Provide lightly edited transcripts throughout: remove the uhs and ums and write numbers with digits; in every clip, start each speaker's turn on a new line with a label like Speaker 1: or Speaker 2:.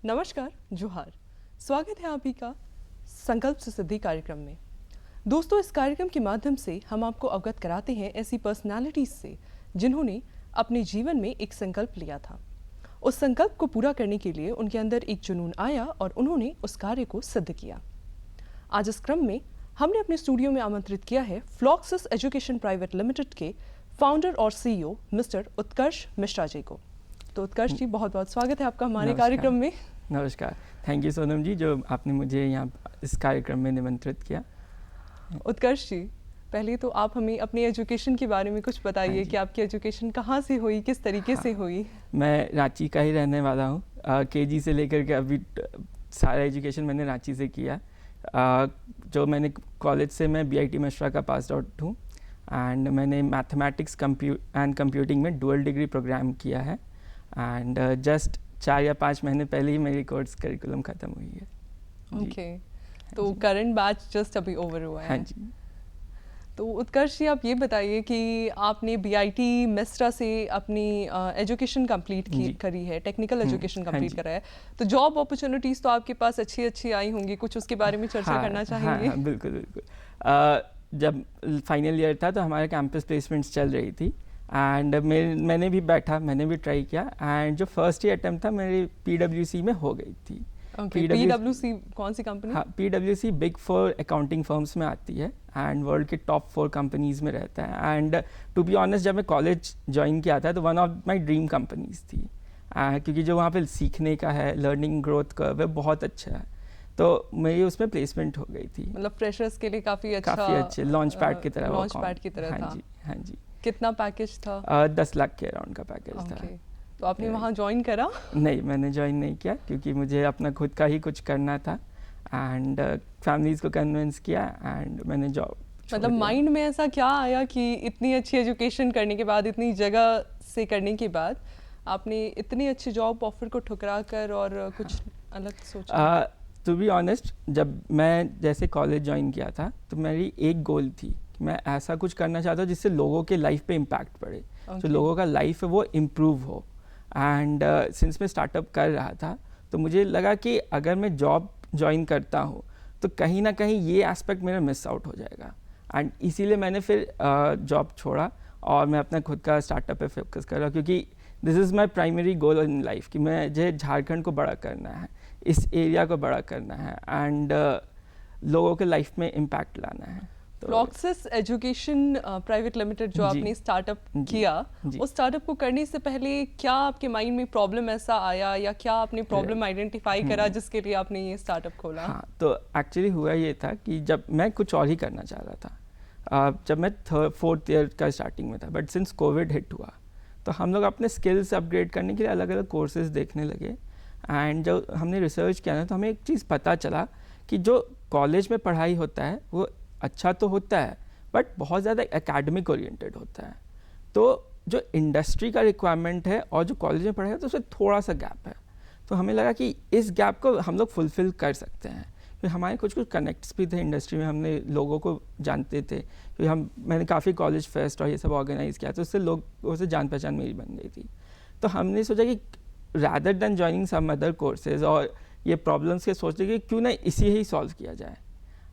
Speaker 1: नमस्कार, जोहार। स्वागत है आप ही का संकल्प से सिद्धि कार्यक्रम में। दोस्तों, इस कार्यक्रम के माध्यम से हम आपको अवगत कराते हैं ऐसी पर्सनालिटीज से जिन्होंने अपने जीवन में एक संकल्प लिया था। उस संकल्प को पूरा करने के लिए उनके अंदर एक जुनून आया और उन्होंने उस कार्य को सिद्ध किया। आज इस क्रम में हमने अपने स्टूडियो में आमंत्रित किया है फ्लॉक्सस एजुकेशन प्राइवेट लिमिटेड के फाउंडर और CEO मिस्टर उत्कर्ष मिश्रा जी को। तो उत्कर्ष जी, बहुत बहुत स्वागत है आपका हमारे कार्यक्रम में।
Speaker 2: नमस्कार, थैंक यू सोनम जी जो आपने मुझे यहाँ इस कार्यक्रम में निमंत्रित किया।
Speaker 1: उत्कर्ष जी, पहले तो आप हमें अपनी एजुकेशन के बारे में कुछ बताइए कि आपकी एजुकेशन कहाँ से हुई, किस तरीके से हुई।
Speaker 2: मैं रांची का ही रहने वाला हूँ। KG से लेकर के अभी सारा एजुकेशन मैंने रांची से किया। जो मैंने कॉलेज से मैं BIT मिश्रा का पास आउट हूँ एंड मैंने मैथमेटिक्स एंड कंप्यूटिंग में डुअल डिग्री प्रोग्राम किया है एंड जस्ट 4 या 5 महीने पहले ही मेरी कोर्स करिकुलम ख़त्म हुई है।
Speaker 1: ओके, तो करंट बैच जस्ट अभी ओवर हुआ है।
Speaker 2: हाँ जी।
Speaker 1: तो उत्कर्ष जी, आप ये बताइए कि आपने BIT मिश्रा से अपनी एजुकेशन कंप्लीट करी है, टेक्निकल एजुकेशन कंप्लीट करा है, तो जॉब अपॉर्चुनिटीज़ तो आपके पास अच्छी अच्छी आई होंगी, कुछ उसके बारे में चर्चा करना चाहेंगे?
Speaker 2: हाँ, बिल्कुल बिल्कुल। जब फाइनल ईयर था तो हमारे कैंपस प्लेसमेंट्स चल रही थी एंड मैंने भी ट्राई किया एंड जो फर्स्ट ईयर अटेम्प्ट था मेरी PwC में हो गई थी।
Speaker 1: PwC कौन सी कंपनी?
Speaker 2: हाँ, PwC बिग 4 अकाउंटिंग फर्म्स में आती है एंड वर्ल्ड के टॉप 4 कंपनीज में रहता है एंड टू बी ऑनेस्ट जब मैं कॉलेज ज्वाइन किया था तो one of my dream companies थी क्योंकि जो वहाँ पे सीखने का है, लर्निंग ग्रोथ कर्व है, बहुत अच्छा है, तो मेरी उसमें प्लेसमेंट हो गई थी।
Speaker 1: मतलब फ्रेशर्स के लिए काफ़ी अच्छे
Speaker 2: लॉन्च पैड की तरह।
Speaker 1: था।
Speaker 2: हाँ जी, हाँ जी।
Speaker 1: कितना पैकेज था?
Speaker 2: 10 लाख के अराउंड का पैकेज था।
Speaker 1: तो आपने वहाँ ज्वाइन करा?
Speaker 2: नहीं, मैंने ज्वाइन नहीं किया क्योंकि मुझे अपना खुद का ही कुछ करना था एंड फैमिलीज को कन्विंस किया एंड मैंने जॉब।
Speaker 1: मतलब माइंड में ऐसा क्या आया कि इतनी अच्छी एजुकेशन करने के बाद, इतनी जगह से करने के बाद आपने इतनी अच्छी जॉब ऑफर को ठुकरा कर और कुछ अलग सोचा?
Speaker 2: टू बी ऑनेस्ट, जब मैं जैसे कॉलेज ज्वाइन किया था तो मेरी एक गोल थी कि मैं ऐसा कुछ करना चाहता हूँ जिससे लोगों के लाइफ पे इम्पैक्ट पड़े, जो लोगों का लाइफ है वो इम्प्रूव हो। एंड सिंस मैं स्टार्टअप कर रहा था तो मुझे लगा कि अगर मैं जॉब ज्वाइन करता हूँ तो कहीं ना कहीं ये एस्पेक्ट मेरा मिस आउट हो जाएगा एंड इसीलिए मैंने फिर जॉब छोड़ा और मैं अपना खुद का स्टार्टअप पे फोकस कर रहा, क्योंकि this is my primary goal in life कि मुझे झारखंड को बड़ा करना है, इस एरिया को बड़ा करना है एंड लोगों के लाइफ में इम्पैक्ट लाना है।
Speaker 1: फ्लॉक्सस एजुकेशन प्राइवेट लिमिटेड जो आपने स्टार्टअप किया, उस स्टार्टअप को करने से पहले क्या आपके माइंड में प्रॉब्लम ऐसा आया या क्या आपने प्रॉब्लम आइडेंटिफाई करा जिसके लिए आपने ये स्टार्टअप खोला?
Speaker 2: हाँ, तो एक्चुअली हुआ ये था कि जब मैं कुछ और ही करना चाह रहा था, जब मैं 4th ईयर का स्टार्टिंग में था, बट सिंस कोविड हिट हुआ तो हम लोग अपने स्किल्स अपग्रेड करने के लिए अलग अलग कोर्सेज देखने लगे एंड जब हमने रिसर्च किया ना तो हमें एक चीज़ पता चला कि जो कॉलेज में पढ़ाई होता है वो अच्छा तो होता है बट बहुत ज़्यादा एकेडमिक ओरिएंटेड होता है, तो जो इंडस्ट्री का रिक्वायरमेंट है और जो कॉलेज में पढ़ाई है तो उसमें थोड़ा सा गैप है। तो हमें लगा कि इस गैप को हम लोग फुलफ़िल कर सकते हैं। फिर हमारे कुछ कनेक्ट्स भी थे इंडस्ट्री में, हमने लोगों को जानते थे क्योंकि मैंने काफ़ी कॉलेज फेस्ट और ये सब ऑर्गेनाइज़ किया तो उससे लोगों से जान पहचान मेरी बन गई थी। तो हमने सोचा कि rather than joining some other courses और ये प्रॉब्लम्स के सोचते कि क्यों ना इसी ही सॉल्व किया जाए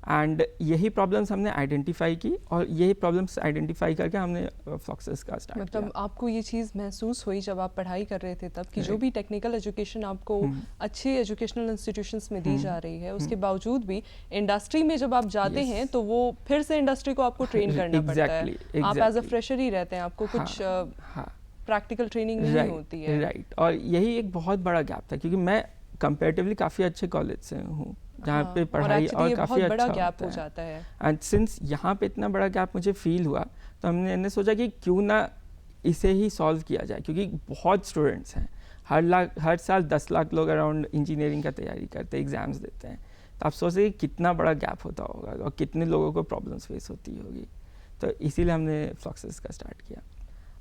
Speaker 2: एंड यही प्रॉब्लम्स हमने आइडेंटिफाई की और यही प्रॉब्लम्स आइडेंटिफाई करके हमने फ्लॉक्सस का स्टार्ट
Speaker 1: मतलब किया। आपको ये चीज़ महसूस हुई जब आप पढ़ाई कर रहे थे तब कि जो भी टेक्निकल एजुकेशन आपको अच्छे एजुकेशनल इंस्टीट्यूशंस में दी जा रही है उसके बावजूद भी इंडस्ट्री में जब आप जाते हैं तो वो फिर से इंडस्ट्री को आपको ट्रेन करना पड़ता है। आप एज अ फ्रेशर ही रहते हैं, आपको कुछ प्रैक्टिकल ट्रेनिंग नहीं होती है।
Speaker 2: राइट, और यही एक बहुत बड़ा गैप था क्योंकि मैं कंपैरेटिवली काफ़ी अच्छे कॉलेज से हूँ जहाँ पे पढ़ाई और काफ़ी अच्छा
Speaker 1: गैप हो जाता है
Speaker 2: एंड सिंस यहाँ पे इतना बड़ा गैप मुझे फील हुआ तो हमने सोचा कि क्यों ना इसे ही सॉल्व किया जाए, क्योंकि बहुत स्टूडेंट्स हैं, हर साल 10 लाख लोग अराउंड इंजीनियरिंग का तैयारी करते हैं, एग्ज़ाम्स देते हैं, तो आप सोचते कि कितना बड़ा गैप होता होगा और कितने लोगों को प्रॉब्लम्स फेस होती होगी, तो इसीलिए हमने फ्लॉक्सस का स्टार्ट किया।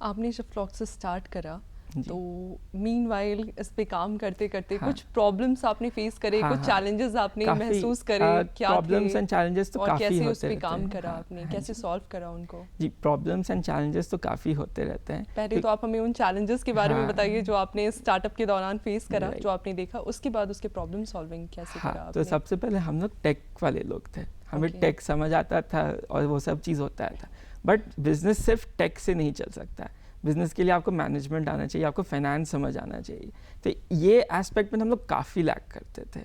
Speaker 1: आपने जब फ्लॉक्सस स्टार्ट करा
Speaker 2: जी।
Speaker 1: तो मीनवाइल इस पे काम करते करते
Speaker 2: हाँ।
Speaker 1: कुछ प्रॉब्लम्स आपने फेस करे,
Speaker 2: हाँ,
Speaker 1: कुछ
Speaker 2: हाँ।
Speaker 1: चैलेंजेस आपने
Speaker 2: काफ़ी
Speaker 1: महसूस करे, क्या
Speaker 2: प्रॉब्लम्स
Speaker 1: थे
Speaker 2: एंड चैलेंजेस तो
Speaker 1: और
Speaker 2: काफ़ी
Speaker 1: कैसे उस
Speaker 2: होते
Speaker 1: पे
Speaker 2: रहते
Speaker 1: काम
Speaker 2: हैं।
Speaker 1: करा
Speaker 2: हाँ,
Speaker 1: आपने,
Speaker 2: हाँ
Speaker 1: कैसे
Speaker 2: जी।
Speaker 1: सॉल्व करा उनको?
Speaker 2: जी, प्रॉब्लम्स एंड चैलेंजेस तो काफ़ी होते रहते हैं।
Speaker 1: पहले तो आप हमें उन चैलेंजेस के बारे में
Speaker 2: हाँ।
Speaker 1: बताइए जो आपने स्टार्टअप के दौरान फेस करा,
Speaker 2: राइट।
Speaker 1: जो आपने देखा, उसके बाद उसके प्रॉब्लम सॉल्विंग कैसे करा
Speaker 2: हाँ, तो
Speaker 1: आपने?
Speaker 2: सबसे पहले हम लोग टेक वाले लोग थे, हमें
Speaker 1: Okay.
Speaker 2: टेक समझ आता था और वो सब चीज़ होता था। बट बिजनेस सिर्फ टेक से नहीं चल सकता। बिजनेस के लिए आपको मैनेजमेंट आना चाहिए, आपको फाइनेंस समझ आना चाहिए। तो ये एस्पेक्ट में हम लोग काफ़ी लैक करते थे।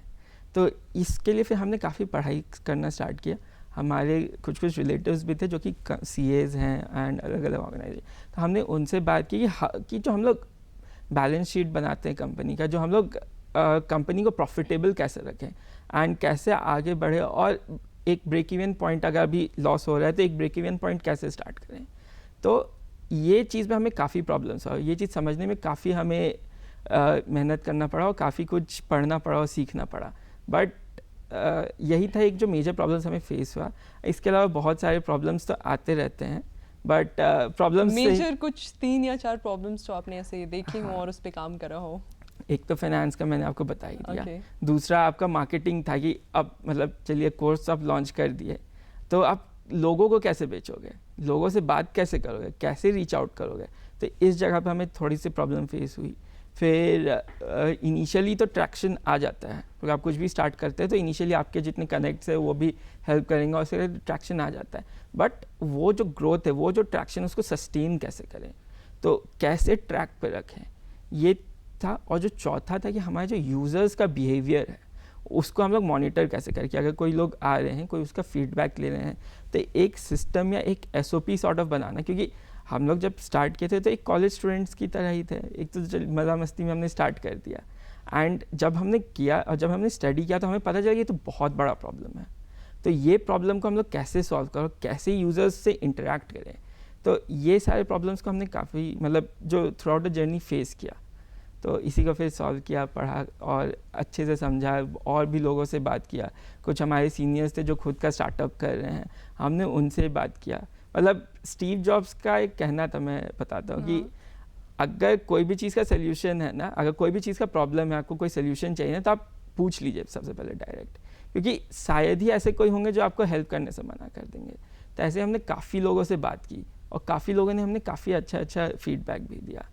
Speaker 2: तो इसके लिए फिर हमने काफ़ी पढ़ाई करना स्टार्ट किया। हमारे कुछ रिलेटिव्स भी थे जो कि CAs हैं एंड अलग अलग ऑर्गेनाइजेशन। तो हमने उनसे बात की कि जो हम लोग बैलेंस शीट बनाते हैं कंपनी का, जो हम लोग कंपनी को प्रॉफिटेबल कैसे रखें एंड कैसे आगे बढ़े, और एक ब्रेक इवन पॉइंट अगर अभी लॉस हो रहा है तो एक ब्रेक इवन पॉइंट कैसे स्टार्ट करें। तो ये चीज़ में हमें काफ़ी प्रॉब्लम्स हुआ, ये चीज़ समझने में काफ़ी हमें मेहनत करना पड़ा और काफ़ी कुछ पढ़ना पड़ा और सीखना पड़ा। बट यही था एक जो मेजर प्रॉब्लम्स हमें फेस हुआ। इसके अलावा बहुत सारे प्रॉब्लम्स तो आते रहते हैं, बट प्रॉब्लम्स
Speaker 1: मेजर कुछ 3 या 4 प्रॉब्लम्स जो आपने ऐसे देखे हों
Speaker 2: हाँ।
Speaker 1: और उस पे काम करा हो?
Speaker 2: एक तो फाइनेंस का मैंने आपको बता ही दिया।
Speaker 1: Okay.
Speaker 2: दूसरा आपका मार्केटिंग था कि अब मतलब चलिए कोर्स आप लॉन्च कर दिए, तो आप लोगों को कैसे बेचोगे, लोगों से बात कैसे करोगे, कैसे रीच आउट करोगे। तो इस जगह पे हमें थोड़ी सी प्रॉब्लम फेस हुई। फिर इनिशियली तो ट्रैक्शन आ जाता है, क्योंकि आप कुछ भी स्टार्ट करते हैं तो इनिशियली आपके जितने कनेक्ट्स है वो भी हेल्प करेंगे और उससे ट्रैक्शन आ जाता है। बट वो जो ग्रोथ है, वो जो ट्रैक्शन, उसको सस्टेन कैसे करें, तो कैसे ट्रैक पे रखें, ये था। और जो चौथा था कि हमारे जो यूज़र्स का बिहेवियर है उसको हम लोग मॉनिटर कैसे करें, कि अगर कोई लोग आ रहे हैं, कोई उसका फीडबैक ले रहे हैं, तो एक सिस्टम या एक SOP सॉर्ट ऑफ बनाना। क्योंकि हम लोग जब स्टार्ट किए थे तो एक कॉलेज स्टूडेंट्स की तरह ही थे, एक तो मज़ा मस्ती में हमने स्टार्ट कर दिया। एंड जब हमने किया और जब हमने स्टडी किया तो हमें पता चला कि ये तो बहुत बड़ा प्रॉब्लम है। तो ये प्रॉब्लम को हम लोग कैसे सॉल्व करो, कैसे यूज़र्स से इंटरेक्ट करें, तो ये सारे प्रॉब्लम्स को हमने काफ़ी मतलब जो through out the journey face किया। तो इसी को फिर सॉल्व किया, पढ़ा और अच्छे से समझा, और भी लोगों से बात किया। कुछ हमारे सीनियर्स थे जो खुद का स्टार्टअप कर रहे हैं, हमने उनसे बात किया। मतलब स्टीव जॉब्स का एक कहना था, मैं बताता हूँ कि अगर कोई भी चीज़ का सोल्यूशन है ना, अगर कोई भी चीज़ का प्रॉब्लम है, आपको कोई सोल्यूशन चाहिए ना, तो आप पूछ लीजिए सबसे पहले डायरेक्ट, क्योंकि शायद ही ऐसे कोई होंगे जो आपको हेल्प करने से मना कर देंगे। तो ऐसे हमने काफ़ी लोगों से बात की और काफ़ी लोगों ने हमने काफ़ी अच्छा फीडबैक भी दिया।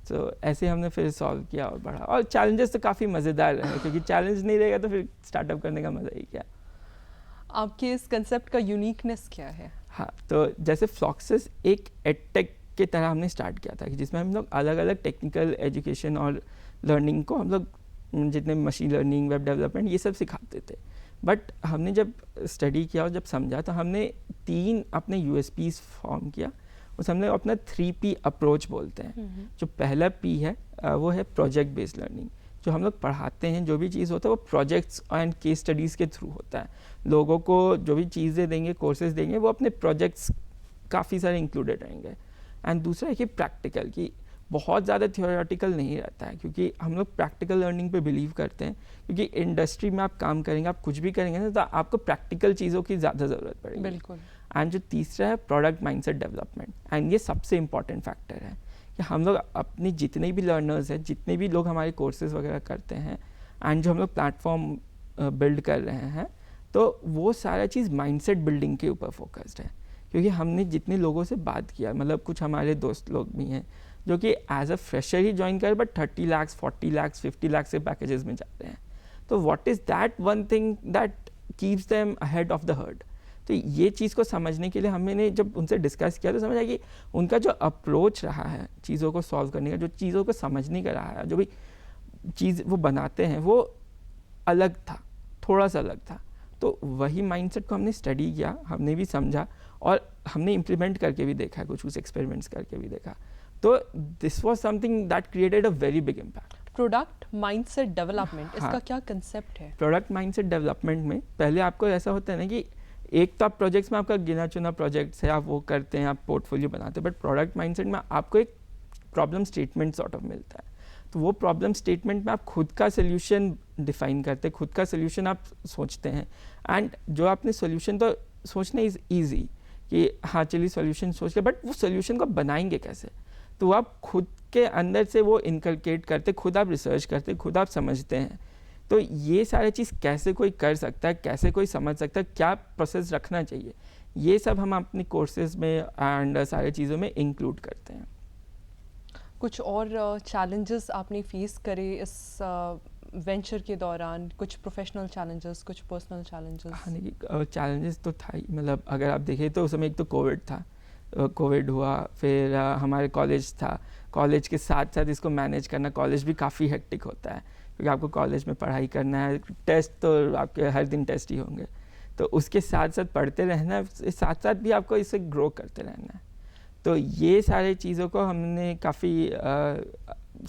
Speaker 2: तो ऐसे हमने फिर सॉल्व किया और बढ़ा। और चैलेंजेस तो काफ़ी मज़ेदार रहे, क्योंकि चैलेंज नहीं रहेगा तो फिर स्टार्टअप करने का मज़ा ही क्या।
Speaker 1: आपके इस कंसेप्ट का यूनिकनेस क्या है?
Speaker 2: हाँ, तो जैसे फ्लॉक्सिस एक एडटेक की तरह हमने स्टार्ट किया था, कि जिसमें हम लोग अलग अलग टेक्निकल एजुकेशन और लर्निंग को हम लोग जितने मशीन लर्निंग, वेब डेवलपमेंट, ये सब सिखाते थे। बट हमने जब स्टडी किया और जब समझा तो हमने 3 अपने USPs फॉर्म किया। उस हमने अपना 3P अप्रोच बोलते हैं। जो पहला P है वो है प्रोजेक्ट बेस्ड लर्निंग। जो हम लोग पढ़ाते हैं, जो भी चीज़ होता है वो प्रोजेक्ट्स एंड केस स्टडीज़ के थ्रू होता है। लोगों को जो भी चीज़ें देंगे, कोर्सेज देंगे, वो अपने प्रोजेक्ट्स काफ़ी सारे इंक्लूडेड रहेंगे। एंड दूसरा है कि प्रैक्टिकल, कि बहुत ज़्यादा थियोरेटिकल नहीं रहता है, क्योंकि हम लोग प्रैक्टिकल लर्निंग पे बिलीव करते हैं। क्योंकि इंडस्ट्री में आप काम करेंगे, आप कुछ भी करेंगे ना, तो आपको प्रैक्टिकल चीज़ों की ज़्यादा ज़रूरत पड़ेगी।
Speaker 1: बिल्कुल।
Speaker 2: एंड जो तीसरा है प्रोडक्ट माइंडसेट डेवलपमेंट। एंड ये सबसे इंपॉर्टेंट फैक्टर है कि हम लोग अपनी जितने भी लर्नर्स हैं, जितने भी लोग हमारे कोर्सेज वगैरह करते हैं, एंड जो हम लोग प्लेटफॉर्म बिल्ड कर रहे हैं, तो वो सारा चीज़ माइंडसेट बिल्डिंग के ऊपर फोकस्ड है। क्योंकि हमने जितने लोगों से बात किया, मतलब कुछ हमारे दोस्त लोग भी हैं जो कि एज अ फ्रेशर ही ज्वाइन कर, बट 30 लाख, 40 लाख, 50 लाख से पैकेजेस में जाते हैं। तो what is that one thing that keeps them ahead of the herd. तो ये चीज़ को समझने के लिए हमने जब उनसे डिस्कस किया तो समझ आया कि उनका जो अप्रोच रहा है चीज़ों को सॉल्व करने का, जो चीज़ों को समझने का रहा है, जो भी चीज़ वो बनाते हैं, वो अलग था, थोड़ा सा अलग था। तो वही माइंडसेट को हमने स्टडी किया, हमने भी समझा और हमने इम्प्लीमेंट करके भी देखा, कुछ एक्सपेरिमेंट्स करके भी देखा। तो this was something that created a very big impact.
Speaker 1: Product mindset development,
Speaker 2: हाँ।
Speaker 1: इसका क्या कंसेप्ट है?
Speaker 2: प्रोडक्ट माइंडसेट डेवलपमेंट में पहले आपको ऐसा होता है ना कि एक तो आप प्रोजेक्ट्स में आपका गिना चुना प्रोजेक्ट्स है, आप वो करते हैं, आप पोर्टफोलियो बनाते हैं। बट प्रोडक्ट माइंडसेट में आपको एक प्रॉब्लम स्टेटमेंट सॉर्ट ऑफ मिलता है। तो वो प्रॉब्लम स्टेटमेंट में आप खुद का सोल्यूशन डिफाइन करते हैं, खुद का सोल्यूशन आप सोचते हैं। एंड जो आपने सोल्यूशन तो सोचना इज़ ईजी कि हाँ चलिए सोल्यूशन सोच के, बट वो सोल्यूशन को बनाएंगे कैसे, तो वो आप खुद के अंदर से वो इनकलकेट करते, खुद आप रिसर्च करते, खुद आप समझते हैं। तो ये सारी चीज़ कैसे कोई कर सकता है, कैसे कोई समझ सकता है, क्या प्रोसेस रखना चाहिए, ये सब हम अपने कोर्सेज में एंड सारी चीज़ों में इंक्लूड करते हैं।
Speaker 1: कुछ और चैलेंजेस आपने फेस करे इस वेंचर के दौरान, कुछ प्रोफेशनल चैलेंजेस, कुछ पर्सनल चैलेंजेस?
Speaker 2: हाँ, देखिए चैलेंजेस तो था ही, मतलब अगर आप देखें तो उस समय एक तो कोविड था, कोविड हुआ, फिर हमारे कॉलेज था, कॉलेज के साथ साथ इसको मैनेज करना, कॉलेज भी काफ़ी हेक्टिक होता है क्योंकि आपको कॉलेज में पढ़ाई करना है, टेस्ट तो आपके हर दिन टेस्ट ही होंगे, तो उसके साथ साथ पढ़ते रहना है, साथ साथ भी आपको इसे ग्रो करते रहना है। तो ये सारी चीज़ों को हमने काफ़ी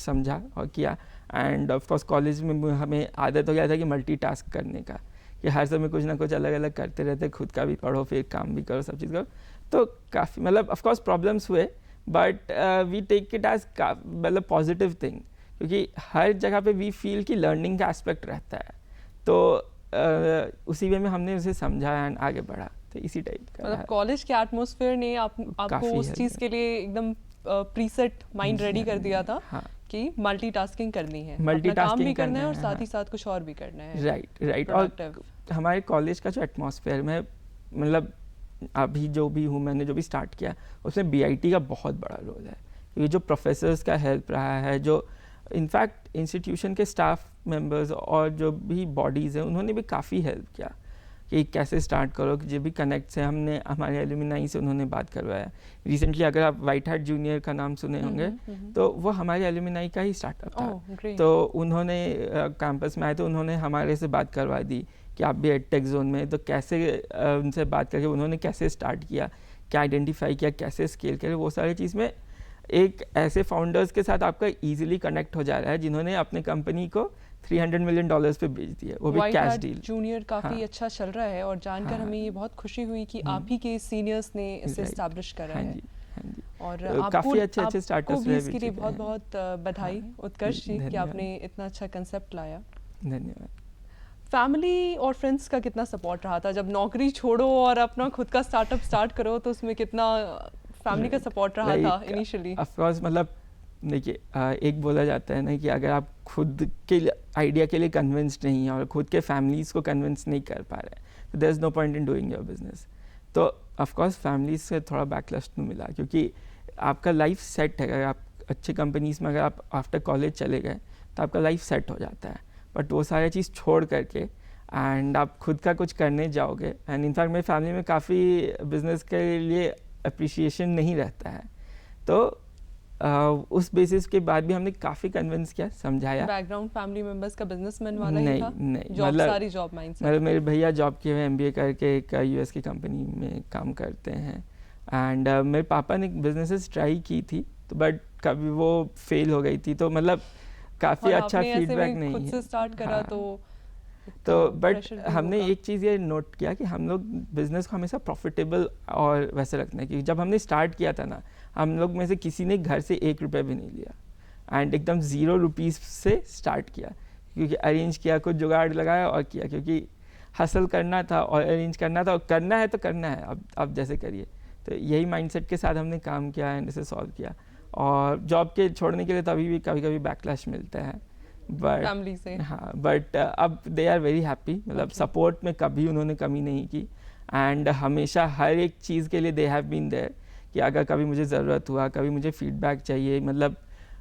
Speaker 2: समझा और किया। एंड ऑफ कोर्स कॉलेज में हमें आदत हो गया था कि मल्टीटास्क करने का, कि हर समय कुछ ना कुछ अलग अलग करते रहते, खुद का भी पढ़ो फिर काम भी करो, सब चीज़ करो। तो काफ़ी मतलब ऑफ कोर्स प्रॉब्लम्स हुए, but we take it as मतलब पॉजिटिव थिंग, क्योंकि हर जगह पे वी फील कि लर्निंग का एस्पेक्ट रहता है। तो उसी वे में हमने उसे समझा एंड आगे बढ़ा। तो इसी टाइप का
Speaker 1: मतलब कॉलेज के एटमॉस्फेयर ने आपको उस चीज़ के लिए एकदम प्रीसेट माइंड रेडी कर दिया था। हाँ। कि मल्टीटास्किंग करनी है, अपना काम भी करना है और साथ ही साथ कुछ और भी करना है।
Speaker 2: राइट। और हमारे कॉलेज का जो एटमॉस्फेयर में, मतलब अभी जो भी हूँ, मैंने जो भी स्टार्ट किया उसमें BIT का बहुत बड़ा रोल है, क्योंकि जो प्रोफेसर्स का हेल्प रहा है, जो इनफैक्ट इंस्टीट्यूशन के स्टाफ मेंबर्स और जो भी बॉडीज़ हैं उन्होंने भी काफ़ी हेल्प किया कि कैसे स्टार्ट करो, कि जो भी कनेक्ट्स हैं, हमने हमारे एलुमनाई से उन्होंने बात करवाया। रिसेंटली अगर आप व्हाइट हैट जूनियर का नाम सुने होंगे, तो वो हमारे एलुमनाई का ही स्टार्टअप था। तो उन्होंने कैंपस में आए तो उन्होंने हमारे से बात करवा दी कि आप भी एडटेक जोन में, तो कैसे उनसे बात करके उन्होंने कैसे स्टार्ट किया, क्या आइडेंटिफाई किया, कैसे स्केल करे, वो सारी चीज़ में एक ऐसे फाउंडर्स के साथ आपका ईजिली कनेक्ट हो जा रहा है जिन्होंने अपने कंपनी को $300 मिलियन पे बेच दिया, वो भी कैश डील।
Speaker 1: जूनियर काफ़ी अच्छा चल रहा है और जानकर हमें ये बहुत खुशी हुई कि आप ही के सीनियर्स ने इसे एस्टैब्लिश करा है। और आपको
Speaker 2: काफ़ी अच्छे स्टार्टअप्स
Speaker 1: भी इसके लिए बहुत बहुत बधाई उत्कर्ष जी कि आपने इतना अच्छा कंसेप्ट लाया।
Speaker 2: धन्यवाद।
Speaker 1: फैमिली और फ्रेंड्स का कितना सपोर्ट रहा था? जब नौकरी छोड़ो और अपना खुद का स्टार्टअप स्टार्ट करो तो उसमें कितना फैमिली का सपोर्ट रहा था इनिशियली?
Speaker 2: ऑफ कोर्स, मतलब देखिए एक बोला जाता है ना कि अगर आप खुद के आइडिया के लिए कन्विंस्ड नहीं हैं और खुद के फैमिलीज़ को कन्विंस नहीं कर पा रहे, तो there is no point in doing your business. तो ऑफ कोर्स फैमिली से थोड़ा बैकलैश तो मिला, क्योंकि आपका लाइफ सेट है। अगर आप अच्छे कंपनीज़ में अगर आप आफ्टर कॉलेज चले गए तो आपका लाइफ सेट हो जाता है, बट वो सारी चीज़ छोड़ करके एंड आप खुद का कुछ करने जाओगे, एंड इनफैक्ट मेरी फैमिली में काफ़ी बिजनेस के लिए अप्रिसिएशन नहीं रहता है, तो उस बेसिस के बाद भी हमने काफ़ी कन्विंस किया, समझाया।
Speaker 1: बैकग्राउंड फैमिली मेंबर्स का बिजनेसमैन वाला ही था?
Speaker 2: नहीं,
Speaker 1: जॉब, सारी जॉब माइंडसेट।
Speaker 2: मतलब मेरे भैया जॉब किए हुए MBA करके एक US की कंपनी में काम करते हैं, एंड मेरे पापा ने बिजनेसेस ट्राई की थी, तो बट कभी वो फेल हो गई थी, तो मतलब काफ़ी अच्छा फीडबैक नहीं है।
Speaker 1: खुद से स्टार्ट करा
Speaker 2: तो बट हमने एक चीज़ ये नोट किया कि हम लोग बिज़नेस को हमेशा प्रॉफिटेबल और वैसे रखना है, क्योंकि जब हमने स्टार्ट किया था ना, हम लोग में से किसी ने घर से ₹1 भी नहीं लिया एंड एकदम ₹0 से स्टार्ट किया, क्योंकि अरेंज किया, कुछ जुगाड़ लगाया और किया, क्योंकि हसल करना था और अरेंज करना था, और करना है तो करना है, अब जैसे करिए। तो यही माइंडसेट के साथ हमने काम किया एंड इसे सॉल्व किया। और जॉब के छोड़ने के लिए तो अभी भी कभी कभी बैकलैश मिलता है, बट
Speaker 1: फैमिली से।
Speaker 2: हाँ, बट अब दे आर वेरी हैप्पी, मतलब सपोर्ट में कभी उन्होंने कमी नहीं की, एंड हमेशा हर एक चीज़ के लिए दे हैव बीन देयर, कि अगर कभी मुझे ज़रूरत हुआ, कभी मुझे फीडबैक चाहिए, मतलब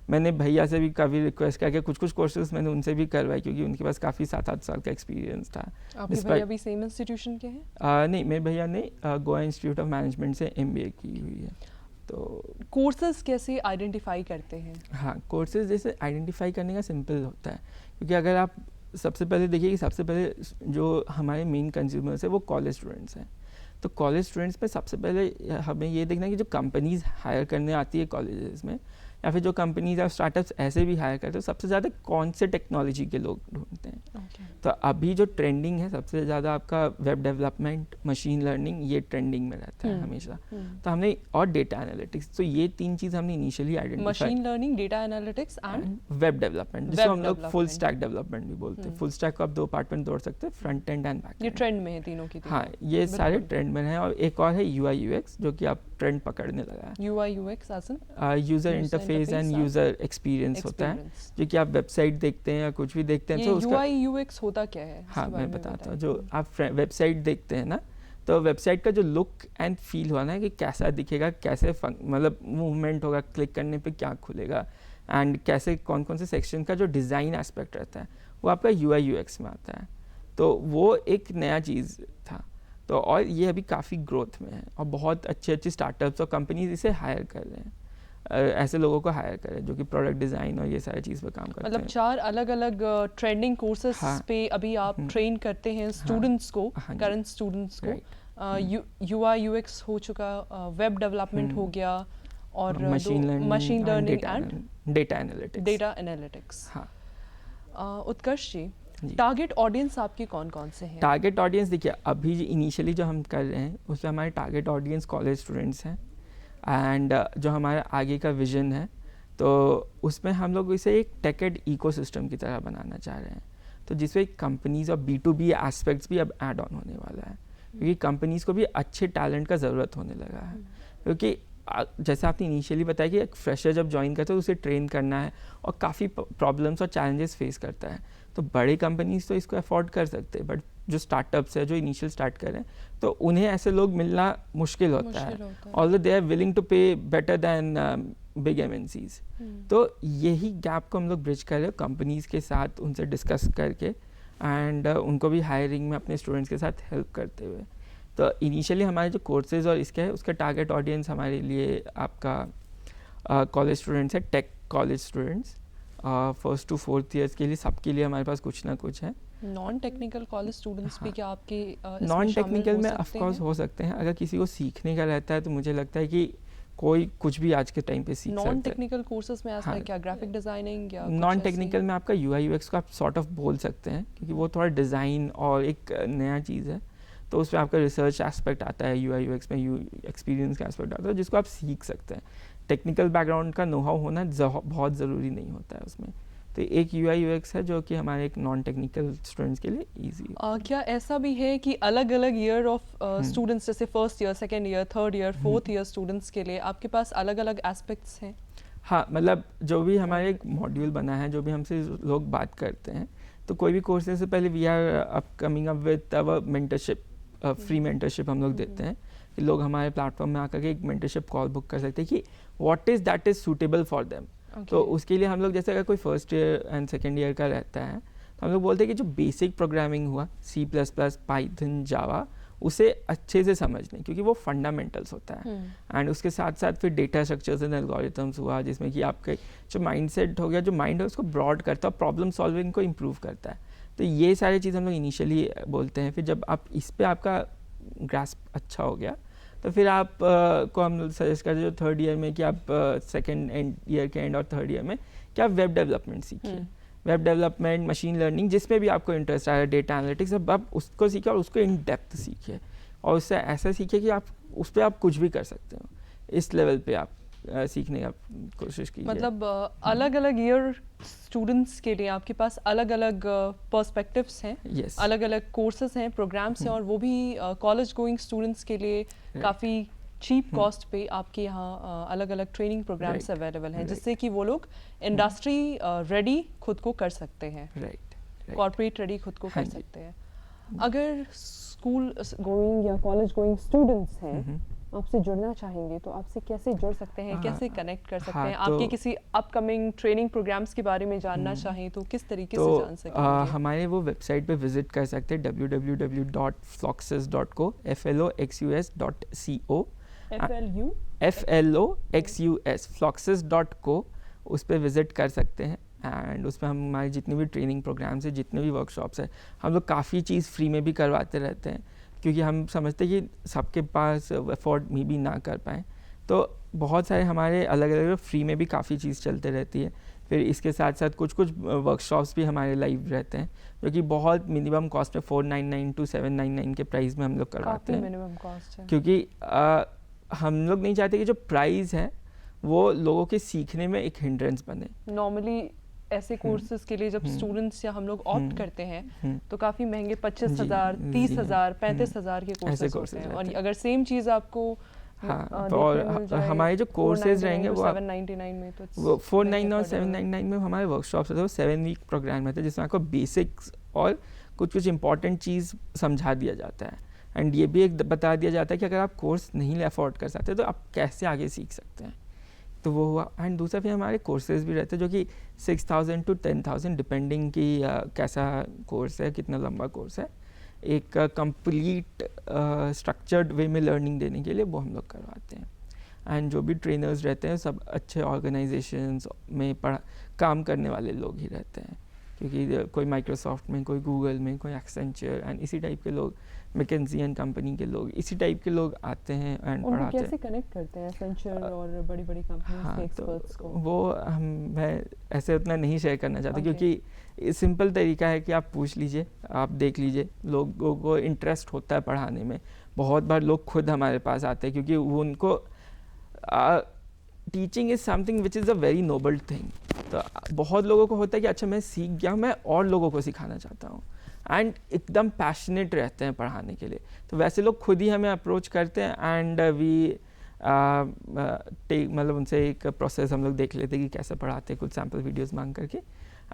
Speaker 2: मैंने भैया से भी कभी रिक्वेस्ट करके कुछ कोर्सेज मैंने उनसे भी करवाए, क्योंकि उनके पास काफ़ी 7-8 साल का एक्सपीरियंस था।
Speaker 1: आपके भैया भी सेम इंस्टीट्यूशन के हैं?
Speaker 2: नहीं, मेरे भैया ने गोवा इंस्टीट्यूट ऑफ मैनेजमेंट से MBA की हुई है। तो
Speaker 1: कोर्सेज कैसे आइडेंटिफाई करते हैं?
Speaker 2: हाँ, कोर्सेज जैसे आइडेंटिफाई करने का सिंपल होता है, क्योंकि अगर आप सबसे पहले देखिए कि सबसे पहले जो हमारे मेन कंज्यूमर्स है वो कॉलेज स्टूडेंट्स हैं। तो कॉलेज स्टूडेंट्स में सबसे पहले हमें ये देखना है कि जो कंपनीज़ हायर करने आती है कॉलेजेस में, या फिर जो कंपनीज या स्टार्टअप्स ऐसे भी हायर करते हैं, सबसे ज़्यादा कौन से टेक्नोलॉजी के लोग ढूंढते हैं। तो अभी जो ट्रेंडिंग है सबसे ज़्यादा आपका वेब डेवलपमेंट, मशीन लर्निंग, ये ट्रेंडिंग में रहता है हमेशा। तो हमने, और डेटा एनालिटिक्स, तो ये 3 चीज़ हमने initially identify.
Speaker 1: Machine learning, data analytics and
Speaker 2: web development, जिसको हम लोग फुल स्टैक डेवलपमेंट भी बोलते हैं। फुल स्टैक को आप 2 पार्ट में तोड़ सकते हैं, फ्रंट एंड बैक एंड।
Speaker 1: ये ट्रेंड में है तीनों की।
Speaker 2: हाँ, ये सारे ट्रेंड में हैं। और एक और है UI UX, जो कि आप ट्रेंड पकड़ने लगा है।
Speaker 1: UI UX as
Speaker 2: user interface and user experience होता है, जो कि आप वेबसाइट देखते हैं या कुछ भी देखते हैं तो उसका
Speaker 1: UI UX होता क्या है?
Speaker 2: हाँ मैं बताता हूँ। जो आप वेबसाइट देखते हैं ना, तो वेबसाइट का जो लुक एंड फील हुआ ना कि कैसा दिखेगा, कैसे मतलब मूवमेंट होगा, क्लिक करने पे क्या खुलेगा, एंड कैसे कौन कौन से सेक्शन का जो डिज़ाइन एस्पेक्ट रहता है वो आपका UI UX में आता है। तो वो एक नया चीज़ था। तो और ये अभी काफ़ी ग्रोथ में है और बहुत अच्छे अच्छे स्टार्टअप्स और कंपनीज इसे हायर कर रहे हैं, ऐसे लोगों को हायर करें जो कि प्रोडक्ट डिज़ाइन और ये सारी चीज़ पे काम करते हैं।
Speaker 1: मतलब 4 अलग-अलग ट्रेंडिंग कोर्सेज
Speaker 2: हाँ,
Speaker 1: पे अभी आप ट्रेन करते हैं स्टूडेंट्स को,
Speaker 2: हाँ जी,
Speaker 1: करंट स्टूडेंट्स को।
Speaker 2: राइट।
Speaker 1: UI UX हो चुका, वेब डेवलपमेंट हो गया, और
Speaker 2: machine
Speaker 1: machine learning
Speaker 2: learning
Speaker 1: and
Speaker 2: data analytics.
Speaker 1: Data analytics.
Speaker 2: हाँ
Speaker 1: उत्कर्ष जी,
Speaker 2: जी।
Speaker 1: टारगेट ऑडियंस आपके कौन कौन से हैं?
Speaker 2: टारगेट ऑडियंस देखिए, अभी इनिशियली जो हम कर रहे हैं उसमें हमारे टारगेट ऑडियंस कॉलेज स्टूडेंट्स हैं, एंड जो हमारा आगे का विजन है तो उसमें हम लोग इसे एक टेक इकोसिस्टम की तरह बनाना चाह रहे हैं, तो जिसमें कंपनीज और B2B एस्पेक्ट्स भी अब ऐड ऑन होने वाला है, क्योंकि कंपनीज को भी अच्छे टैलेंट का ज़रूरत होने लगा है। क्योंकि जैसे आपने इनिशियली बताया कि एक फ्रेशर जब ज्वाइन करता है तो उसे ट्रेन करना है और काफ़ी प्रॉब्लम्स और चैलेंजेस फेस करता है। तो बड़े कंपनीज तो इसको अफोर्ड कर सकते हैं, बट जो स्टार्टअप्स है जो इनिशियल स्टार्ट कर रहे हैं तो उन्हें ऐसे लोग मिलना मुश्किल होता है, although they are willing to pay better than big MNCs। तो यही गैप को हम लोग ब्रिज कर रहे हैं कंपनीज के साथ, उनसे डिस्कस करके, एंड उनको भी हायरिंग में अपने स्टूडेंट्स के साथ हेल्प करते हुए। तो इनिशियली हमारे जो कोर्सेज और इसके है उसका टारगेट ऑडियंस हमारे लिए आपका कॉलेज स्टूडेंट्स है, tech college students, 1st to 4th years के लिए सबके लिए हमारे पास कुछ ना कुछ है।
Speaker 1: नॉन टेक्निकल कॉलेज स्टूडेंट्स भी क्या आपके
Speaker 2: नॉन टेक्निकल में ऑफ कोर्स हो सकते हैं, अगर किसी को सीखने का रहता है तो मुझे लगता है कि कोई कुछ भी आज के टाइम पे सीख सकता है।
Speaker 1: नॉन टेक्निकल कोर्सेज में
Speaker 2: हाँ,
Speaker 1: क्या ग्राफिक डिजाइनिंग या
Speaker 2: नॉन टेक्निकल में आपका UI UX को आप सॉर्ट ऑफ बोल सकते हैं, क्योंकि वो थोड़ा डिज़ाइन और एक नया चीज़ है, तो उसमें आपका रिसर्च एस्पेक्ट आता है, UI UX में एक्सपीरियंस का एस्पेक्ट आता है जिसको आप सीख सकते हैं। टेक्निकल बैकग्राउंड का नो हाउ होना बहुत ज़रूरी नहीं होता है उसमें। तो एक UI UX है जो कि हमारे एक नॉन टेक्निकल स्टूडेंट्स के लिए ईजी है।
Speaker 1: क्या ऐसा भी है कि अलग अलग ईयर ऑफ स्टूडेंट्स, जैसे 1st year, 2nd year, 3rd year, 4th year students के लिए आपके पास अलग अलग एस्पेक्ट्स हैं?
Speaker 2: हाँ, मतलब जो भी हमारे एक मॉड्यूल बना है, जो भी हमसे लोग बात करते हैं, तो कोई भी कोर्सेज से पहले we are coming up with our mentorship, free mentorship हम लोग देते हैं कि लोग हमारे प्लेटफॉर्म में आकर के एक मेंटरशिप कॉल बुक कर सकते हैं कि what is that is suitable for them. तो उसके लिए हम लोग, जैसे अगर कोई 1st year and 2nd year का रहता है तो हम लोग बोलते हैं कि जो बेसिक प्रोग्रामिंग हुआ, C++, पाइथन, जावा, उसे अच्छे से समझने, क्योंकि वो फंडामेंटल्स होता है। एंड उसके साथ साथ फिर डेटा स्ट्रक्चर्स एंड एल्गोरिथम्स हुआ, जिसमें कि आपका जो माइंडसेट हो गया, जो माइंड है उसको ब्रॉड करता है, प्रॉब्लम सॉल्विंग को इम्प्रूव करता है। तो ये सारी चीज़ हम लोग इनिशियली बोलते हैं। फिर जब आप इस पर आपका ग्रास्प अच्छा हो गया तो फिर आप को हम सजेस्ट करते हैं जो 3rd ईयर में कि आप 2nd ईयर के एंड और 3rd ईयर में कि आप वेब डेवलपमेंट सीखिए, वेब डेवलपमेंट, मशीन लर्निंग, जिसमें भी आपको इंटरेस्ट आ रहा है, डेटा एनालिटिक्स, अब आप उसको सीखिए और उसको इन डेप्थ सीखिए, और उससे ऐसा सीखिए कि आप उस पर आप कुछ भी कर सकते हो। इस लेवल पे आप सीखने का कोशिश कीजिए।
Speaker 1: मतलब अलग अलग ईयर स्टूडेंट्स के लिए आपके पास अलग अलग पर्सपेक्टिव्स हैं,
Speaker 2: yes.
Speaker 1: अलग अलग कोर्सेज हैं, प्रोग्राम्स हैं, और वो भी कॉलेज गोइंग स्टूडेंट्स के लिए काफ़ी चीप कॉस्ट पे आपके यहाँ अलग अलग ट्रेनिंग प्रोग्राम्स अवेलेबल हैं, जिससे कि वो लोग इंडस्ट्री रेडी खुद को कर सकते हैं, कॉर्पोरेट रेडी खुद को कर सकते हैं। अगर स्कूल गोइंग या कॉलेज गोइंग स्टूडेंट्स हैं, आपसे जुड़ना चाहेंगे तो आपसे कैसे जुड़ सकते हैं, कैसे कनेक्ट कर सकते हैं? आपके किसी अपकमिंग ट्रेनिंग प्रोग्राम्स के बारे में जानना चाहें तो किस तरीके से जान सकेंगे?
Speaker 2: हमारे वो वेबसाइट पे विजिट कर सकते हैं, www.floxus.co, floxus.co, floxus.co, उस पर विजिट कर सकते हैं। एंड उसमें हम हमारी जितनी भी ट्रेनिंग प्रोग्राम्स है, जितने भी वर्कशॉप्स हैं, हम लोग काफ़ी चीज़ फ्री में भी करवाते रहते हैं, क्योंकि हम समझते हैं कि सबके पास अफोर्ड में भी ना कर पाएँ। तो बहुत सारे हमारे अलग अलग फ्री में भी काफ़ी चीज़ चलते रहती है। फिर इसके साथ साथ कुछ वर्कशॉप्स भी हमारे लाइव रहते हैं, जो कि बहुत मिनिमम कॉस्ट में 499 to 799 के प्राइस में हम लोग करवाते हैं।
Speaker 1: मिनिमम कॉस्ट है,
Speaker 2: क्योंकि हम लोग नहीं चाहते कि जो प्राइस है वो लोगों के सीखने में एक हिंड्रेंस बने।
Speaker 1: नॉर्मली ऐसे कोर्सेज के लिए जब स्टूडेंट्स या हम लोग ऑप्ट करते हैं तो काफ़ी महंगे 25,000, 30,000, 35,000 के कोर्सेज होते हैं, और अगर सेम चीज़ आपको
Speaker 2: हाँ,
Speaker 1: देखने
Speaker 2: और
Speaker 1: मिल जाए
Speaker 2: हमारे जो कोर्सेज
Speaker 1: 499
Speaker 2: रहेंगे
Speaker 1: to
Speaker 2: वो
Speaker 1: 799 में, तो
Speaker 2: वो 499 और
Speaker 1: affordable.
Speaker 2: 799 में हमारे वर्कशॉप्स होते हैं, वो 7 वीक प्रोग्राम रहता है जिसमें आपको बेसिक्स और कुछ कुछ इंपॉर्टेंट चीज़ समझा दिया जाता है। एंड ये भी एक बता दिया जाता है कि अगर आप कोर्स नहीं अफोर्ड कर सकते तो आप कैसे आगे सीख सकते हैं। तो वो हुआ। एंड दूसरा फिर हमारे कोर्सेज भी रहते हैं जो कि 6,000 to 10,000 डिपेंडिंग कि कैसा कोर्स है, कितना लंबा कोर्स है। एक कंप्लीट स्ट्रक्चर्ड वे में लर्निंग देने के लिए वो हम लोग करवाते हैं। एंड जो भी ट्रेनर्स रहते हैं सब अच्छे ऑर्गेनाइजेशंस में काम करने वाले लोग ही रहते हैं, क्योंकि कोई माइक्रोसॉफ्ट में, कोई गूगल में, कोई एक्सेंचर एंड इसी टाइप के लोग, मैकेंजी एंड कंपनी के लोग, इसी टाइप के लोग आते हैं एंड
Speaker 1: उनको
Speaker 2: पढ़ाते हैं।
Speaker 1: कैसे कनेक्ट करते हैं एसेंचर और बड़ी-बड़ी कंपनीज के
Speaker 2: हाँ,
Speaker 1: एक्सपर्ट्स
Speaker 2: तो
Speaker 1: को?
Speaker 2: वो मैं ऐसे उतना नहीं शेयर करना चाहता,
Speaker 1: Okay.
Speaker 2: क्योंकि सिंपल तरीका है कि आप पूछ लीजिए, आप देख लीजिए, लोगों को इंटरेस्ट होता है पढ़ाने में। बहुत बार लोग खुद हमारे पास आते हैं क्योंकि वो उनको teaching is something which is a very noble thing. तो बहुत लोगों को होता है कि अच्छा मैं सीख गया, मैं और लोगों को सिखाना चाहता हूँ, एंड एकदम पैशनेट रहते हैं पढ़ाने के लिए। तो वैसे लोग खुद ही हमें अप्रोच करते हैं एंड वी मतलब उनसे एक प्रोसेस हम लोग देख लेते हैं कि कैसे पढ़ाते हैं, कुछ सैम्पल वीडियोस मांग करके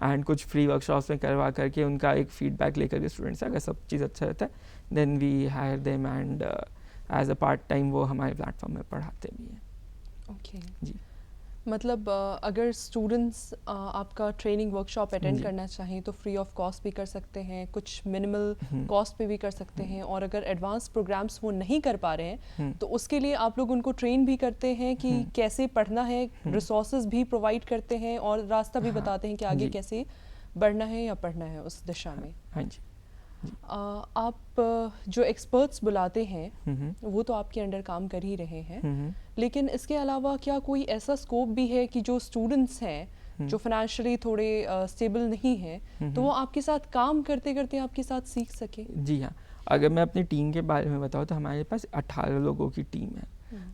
Speaker 2: एंड कुछ फ्री वर्कशॉप्स में करवा करके उनका एक फीडबैक लेकर के स्टूडेंट्स, अगर सब चीज़ अच्छा रहता है then we hire them and as a part time वो हमारे प्लेटफॉर्म में पढ़ाते भी हैं।
Speaker 1: ओके।
Speaker 2: जी।
Speaker 1: मतलब अगर स्टूडेंट्स आपका ट्रेनिंग वर्कशॉप अटेंड
Speaker 2: जी।
Speaker 1: करना चाहें तो फ्री ऑफ कॉस्ट भी कर सकते हैं, कुछ मिनिमल
Speaker 2: हम्म।
Speaker 1: कॉस्ट पे भी कर सकते हैं, और अगर एडवांस प्रोग्राम्स वो नहीं कर पा रहे हैं तो उसके लिए आप लोग उनको ट्रेन भी करते हैं कि कैसे पढ़ना है, रिसोर्सेज भी प्रोवाइड करते हैं और रास्ता भी
Speaker 2: हाँ,
Speaker 1: बताते हैं कि आगे
Speaker 2: जी।
Speaker 1: कैसे बढ़ना है या पढ़ना है उस दिशा में।
Speaker 2: हाँ जी।
Speaker 1: आप जो एक्सपर्ट्स बुलाते हैं
Speaker 2: हम्म।
Speaker 1: वो तो आपके अंडर काम कर ही रहे हैं,
Speaker 2: हम्म।
Speaker 1: लेकिन इसके अलावा क्या कोई ऐसा स्कोप भी है कि जो स्टूडेंट्स हैं जो फाइनेंशियली थोड़े स्टेबल नहीं हैं तो वो आपके साथ काम करते करते आपके साथ सीख सके?
Speaker 2: जी हाँ, अगर मैं अपनी टीम के बारे में बताऊँ तो हमारे पास 18 लोगों की टीम है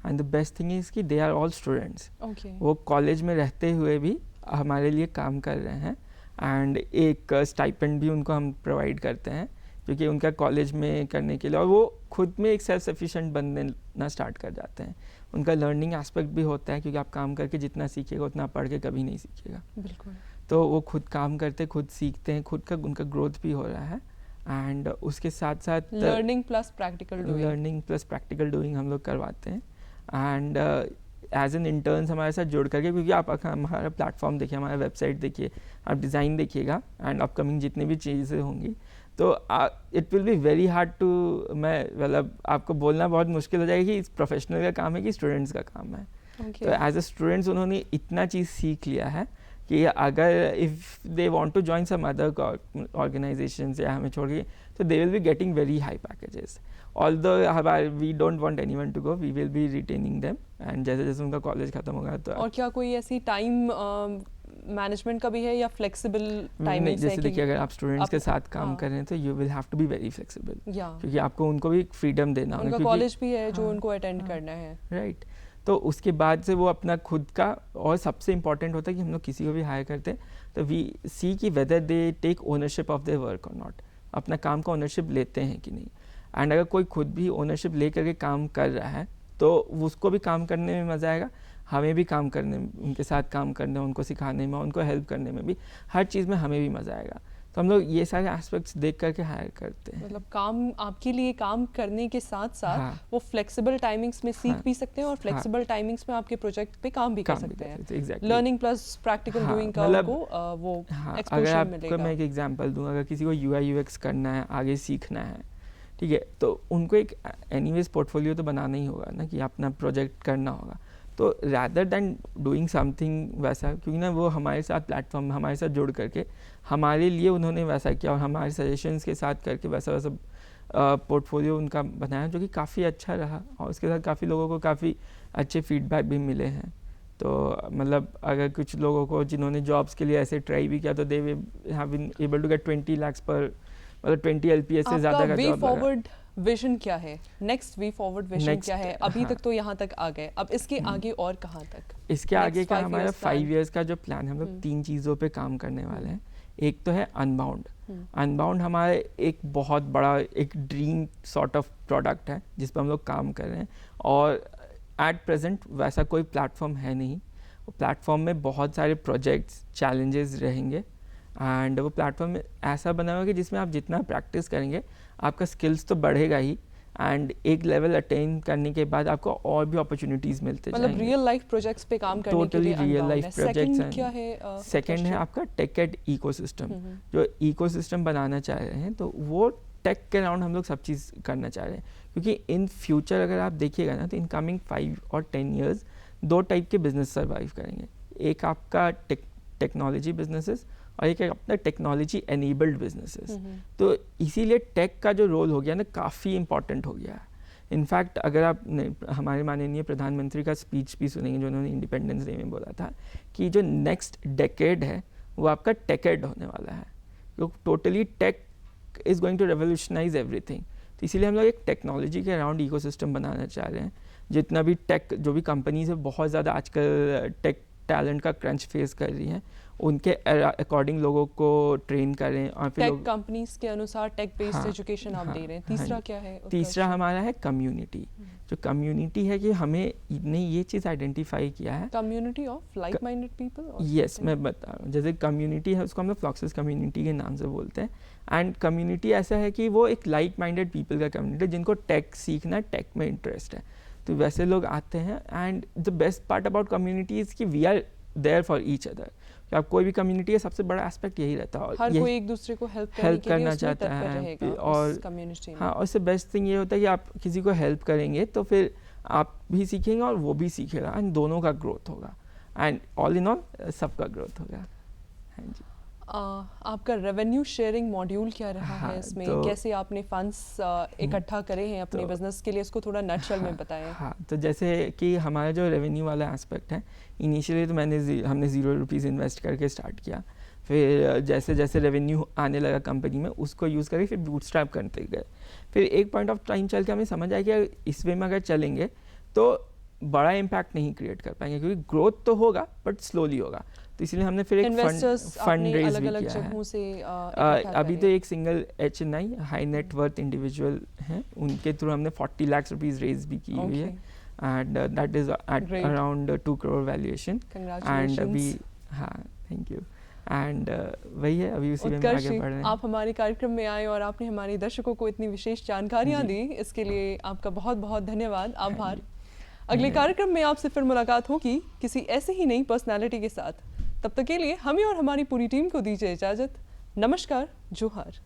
Speaker 2: and the best thing is कि they are all students.
Speaker 1: Okay.
Speaker 2: वो कॉलेज में रहते हुए भी हमारे लिए काम कर रहे हैं एंड एक स्टाइपेंड भी उनको हम प्रोवाइड करते हैं क्योंकि उनका कॉलेज में करने के लिए, और वो खुद में एक सेल्फ सफिशिएंट बनना स्टार्ट कर जाते हैं। उनका लर्निंग एस्पेक्ट भी होता है क्योंकि आप काम करके जितना सीखिएगा उतना पढ़ के कभी नहीं सीखिएगा।
Speaker 1: बिल्कुल।
Speaker 2: तो वो खुद काम करते, खुद सीखते हैं, खुद का उनका ग्रोथ भी हो रहा है एंड उसके साथ साथ
Speaker 1: लर्निंग प्लस प्रैक्टिकल डूइंग
Speaker 2: हम लोग करवाते हैं एंड एज एन इंटर्न्स हमारे साथ जुड़ करके, क्योंकि आप हमारा प्लेटफॉर्म देखिए, हमारा वेबसाइट देखिए, आप डिज़ाइन देखिएगा एंड अपकमिंग जितनी भी चीज़ें होंगी तो it will be very hard to, मैं मतलब आपको बोलना बहुत मुश्किल हो जाएगा कि इस प्रोफेशनल का काम है कि स्टूडेंट्स का काम है। तो एज अ स्टूडेंट्स उन्होंने इतना चीज़ सीख लिया है कि अगर if they want to join some other organisations या हमें छोड़ के, तो they will be getting very high packages. Although we don't want anyone to go, we will be retaining them and जैसे जैसे उनका कॉलेज खत्म होगा तो।
Speaker 1: और क्या कोई ऐसी टाइम मैनेजमेंट का भी है या फ्लेक्सिबल टाइमिंग्स है?
Speaker 2: जैसे देखिए अगर आप स्टूडेंट्स के साथ काम
Speaker 1: हाँ।
Speaker 2: कर रहे हैं तो you will have to be very flexible,
Speaker 1: या
Speaker 2: क्योंकि आपको उनको भी फ्रीडम देना होगा,
Speaker 1: उनका
Speaker 2: क्योंकि
Speaker 1: कॉलेज भी है जो
Speaker 2: हाँ,
Speaker 1: उनको अटेंड
Speaker 2: हाँ,
Speaker 1: करना है।
Speaker 2: राइट। तो उसके बाद से वो अपना खुद का, और सबसे इम्पॉर्टेंट होता है कि हम लोग किसी को भी हायर करते हैं तो वी सी कि whether they take ownership of their work और नॉट, अपना काम का ओनरशिप लेते हैं कि नहीं। एंड अगर कोई खुद भी ओनरशिप ले करके काम कर रहा है तो उसको भी काम करने में मज़ा आएगा, हमें भी काम करने में, उनके साथ काम करने, उनको सिखाने में, उनको हेल्प करने में भी, हर चीज़ में हमें भी मज़ा आएगा। तो हम लोग ये सारे एस्पेक्ट्स देख करके हायर करते हैं।
Speaker 1: मतलब काम आपके लिए काम करने के साथ साथ
Speaker 2: हाँ,
Speaker 1: वो फ्लेक्सिबल टाइमिंग्स में सीख
Speaker 2: हाँ,
Speaker 1: भी सकते हैं और फ्लेक्सिबल टाइमिंग्स में आपके प्रोजेक्ट पे काम भी कर सकते हैं।
Speaker 2: Exactly.
Speaker 1: Learning plus practical doing का
Speaker 2: मतलब
Speaker 1: उनको वो
Speaker 2: हाँ, अगर
Speaker 1: एक्सपोजर
Speaker 2: आपको
Speaker 1: मिलेगा।
Speaker 2: मैं एक एग्जांपल दूँ, अगर किसी को UI UX करना है, आगे सीखना है, ठीक है, तो उनको एक एनीवेज पोर्टफोलियो तो बनाना ही होगा ना, कि अपना प्रोजेक्ट करना होगा। तो रैदर दैन डूइंग समथिंग वैसा, क्योंकि ना वो हमारे साथ प्लेटफॉर्म में हमारे साथ जुड़ करके हमारे लिए उन्होंने वैसा किया और हमारे सजेशंस के साथ करके वैसा पोर्टफोलियो उनका बनाया जो कि काफ़ी अच्छा रहा, और उसके साथ काफ़ी लोगों को काफ़ी अच्छे फीडबैक भी मिले हैं। तो मतलब अगर कुछ लोगों को जिन्होंने जॉब्स के लिए ऐसे ट्राई भी किया तो they have been able to get 20 lakh पर, मतलब 20 LPS से ज़्यादा का
Speaker 1: वे
Speaker 2: जॉब
Speaker 1: फॉरवर्ड विजन क्या है? Next way forward vision
Speaker 2: Next,
Speaker 1: क्या है? अभी
Speaker 2: हाँ।
Speaker 1: तक तो यहाँ तक आ गए, अब इसके आगे और कहाँ तक?
Speaker 2: इसके
Speaker 1: Next
Speaker 2: आगे का
Speaker 1: 5
Speaker 2: हमारा
Speaker 1: years
Speaker 2: 5
Speaker 1: plan.
Speaker 2: इयर्स का जो प्लान है, हम लोग 3 चीज़ों पे काम करने वाले हैं। एक तो है अनबाउंड। अनबाउंड हमारे एक बहुत बड़ा एक ड्रीम सॉर्ट ऑफ प्रोडक्ट है जिस पर हम लोग काम कर रहे हैं, और एट प्रेजेंट वैसा कोई प्लेटफॉर्म है नहीं। वो प्लेटफॉर्म में बहुत सारे प्रोजेक्ट्स चैलेंजेस रहेंगे एंड वो प्लेटफॉर्म ऐसा बना हुआ है कि जिसमें आप जितना प्रैक्टिस करेंगे आपका स्किल्स तो बढ़ेगा ही एंड एक लेवल अटेन करने के बाद आपको और भी अपॉर्चुनिटीज मिलते
Speaker 1: मतलब
Speaker 2: जाएंगे।
Speaker 1: रियल लाइफ प्रोजेक्ट्स पे काम करने के
Speaker 2: टोटली
Speaker 1: लिए
Speaker 2: रियल
Speaker 1: unbound
Speaker 2: लाइफ
Speaker 1: है।
Speaker 2: प्रोजेक्ट्स
Speaker 1: सेकंड क्या है?
Speaker 2: सेकंड है आपका टेक एड इकोसिस्टम। जो इकोसिस्टम बनाना चाह रहे हैं तो वो टेक के अराउंड हम लोग सब चीज़ करना चाह रहे हैं, क्योंकि इन फ्यूचर अगर आप देखिएगा ना तो इन कमिंग 5 और 10 ईयर्स 2 टाइप के बिजनेस सर्वाइव करेंगे। एक आपका टेक्नोलॉजी बिजनेसेस और एक अपना टेक्नोलॉजी एनेबल्ड बिजनेसेस। तो इसीलिए टेक का जो रोल हो गया ना काफ़ी इंपॉर्टेंट हो गया है। इनफैक्ट अगर आप हमारे माननीय प्रधानमंत्री का स्पीच भी सुनेंगे जो उन्होंने इंडिपेंडेंस डे में बोला था कि जो नेक्स्ट डेकेड है वो आपका टेकेड होने वाला है, क्योंकि totally tech is going to revolutionise everything. तो इसीलिए हम लोग एक टेक्नोलॉजी के अराउंड इकोसिस्टम बनाना चाह रहे हैं। जितना भी टेक जो भी कंपनीज है बहुत ज़्यादा आजकल टेक टैलेंट का क्रंच फेस कर रही हैं, उनके अकॉर्डिंग लोगों को ट्रेन करें और फिर
Speaker 1: टेक कंपनीज के अनुसार टेक बेस्ड एजुकेशन आप दे रहे हैं। तीसरा क्या है?
Speaker 2: तीसरा हमारा है कम्युनिटी। जो कम्युनिटी है कि हमें ने ये चीज़ आइडेंटिफाई किया है,
Speaker 1: community of like minded people.
Speaker 2: Yes, मैं बता रहा हूँ। जैसे कम्युनिटी है उसको हम लोग फ्लॉक्सिस कम्युनिटी के नाम से बोलते हैं। एंड कम्युनिटी ऐसा है कि वो एक लाइक माइंडेड पीपल का कम्युनिटी जिनको टेक सीखना, टेक में इंटरेस्ट है, तो वैसे लोग आते हैं। And the best part about community is कि we are there for each other. कि आप कोई भी कम्युनिटी है सबसे बड़ा एस्पेक्ट यही रहता है,
Speaker 1: हर कोई एक दूसरे को हेल्प
Speaker 2: करना चाहता है। और हाँ, और इससे बेस्ट थिंग ये होता है कि आप किसी को हेल्प करेंगे तो फिर आप भी सीखेंगे और वो भी सीखेगा एंड दोनों का ग्रोथ होगा एंड ऑल इन ऑल सबका ग्रोथ होगा। हाँ जी।
Speaker 1: आपका रेवेन्यू शेयरिंग मॉड्यूल क्या रहा है इसमें? कैसे आपने फंड्स इकट्ठा करे हैं अपने बिजनेस के लिए, इसको थोड़ा नटशल में बताएं।
Speaker 2: हाँ, तो जैसे कि हमारा जो रेवेन्यू वाला एस्पेक्ट है, इनिशियली तो हमने 0 रुपीज़ इन्वेस्ट करके स्टार्ट किया। फिर जैसे जैसे रेवेन्यू आने लगा कंपनी में उसको यूज़ करके फिर बूटस्ट्रैप करते गए। फिर एक पॉइंट ऑफ टाइम चल के हमें समझ आया कि इस वे में अगर चलेंगे तो बड़ा इम्पैक्ट नहीं क्रिएट कर पाएंगे, क्योंकि ग्रोथ तो होगा बट स्लोली होगा। तो इसलिए हमने फिर एक फंड रेज भी किया है। अभी तो एक single HNI high net worth individual हैं, उनके थ्रू हमने 40 लाख रुपीज़ रेज भी की हुई है and that is at around 2 crore valuation. And अभी हाँ, थैंक यू। एंड वही है, अभी उसी में आगे बढ़ रहे हैं।
Speaker 1: आप हमारे कार्यक्रम में आए और आपने हमारे दर्शकों को इतनी विशेष जानकारियाँ दी, इसके लिए आपका बहुत बहुत धन्यवाद, आभार। अगले कार्यक्रम में आपसे फिर मुलाकात होगी किसी ऐसे ही नई पर्सनालिटी के साथ। तब तक के लिए हमें और हमारी पूरी टीम को दीजिए इजाज़त। नमस्कार, जोहार।